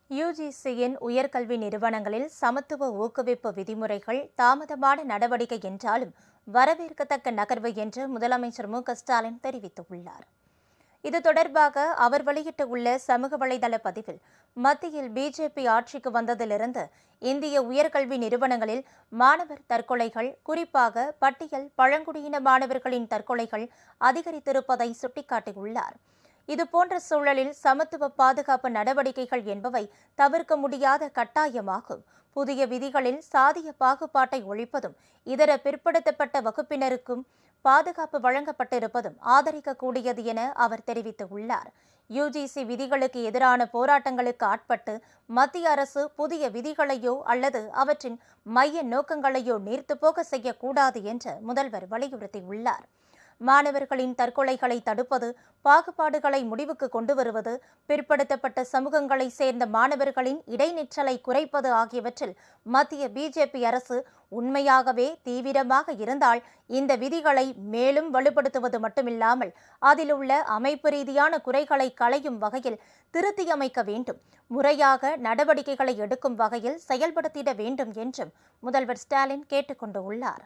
யுஜிசியின் உயர்கல்வி நிறுவனங்களில் சமத்துவ ஊக்குவிப்பு விதிமுறைகள் தாமதமான நடவடிக்கை என்றாலும் வரவேற்கத்தக்க நகர்வு என்று முதலமைச்சர் மு.க.ஸ்டாலின் தெரிவித்துள்ளார். இது தொடர்பாக அவர் வெளியிட்டுள்ள சமூக வலைதள பதிவில், மத்தியில் பிஜேபி ஆட்சிக்கு வந்ததிலிருந்து இந்திய உயர்கல்வி நிறுவனங்களில் மாணவர் தற்கொலைகள், குறிப்பாக பட்டியல் பழங்குடியின மாணவர்களின் தற்கொலைகள் அதிகரித்திருப்பதை சுட்டிக்காட்டியுள்ளார். இதுபோன்ற சூழலில் சமத்துவ பாதுகாப்பு நடவடிக்கைகள் என்பவை தவிர்க்க முடியாத கட்டாயமாகும். புதிய விதிகளில் சாதிய பாகுபாட்டை ஒழிப்பதும் இதர பிற்படுத்தப்பட்ட வகுப்பினருக்கும் பாதுகாப்பு வழங்கப்பட்டிருப்பதும் ஆதரிக்கக்கூடியது என அவர் தெரிவித்துள்ளார். யுஜிசி விதிகளுக்கு எதிரான போராட்டங்களுக்கு ஆட்பட்டு மத்திய அரசு புதிய விதிகளையோ அல்லது அவற்றின் மைய நோக்கங்களையோ நீர்த்துப்போக செய்யக்கூடாது என்று முதல்வர் வலியுறுத்தியுள்ளார். மாணவர்களின் தற்கொலைகளை தடுப்பது, பாகுபாடுகளை முடிவுக்கு கொண்டு வருவது, பிற்படுத்தப்பட்ட சமூகங்களைச் சேர்ந்த மாணவர்களின் இடைநிற்றலை குறைப்பது ஆகியவற்றில் மத்திய பிஜேபி அரசு உண்மையாகவே தீவிரமாக இருந்தால் இந்த விதிகளை மேலும் வலுப்படுத்துவது மட்டுமில்லாமல் அதிலுள்ள அமைப்பு ரீதியான குறைகளை களையும் வகையில் திருத்தியமைக்க வேண்டும், முறையாக நடவடிக்கைகளை எடுக்கும் வகையில் செயல்படுத்திட வேண்டும் என்றும் முதல்வர் ஸ்டாலின் கேட்டுக் கொண்டுள்ளார்.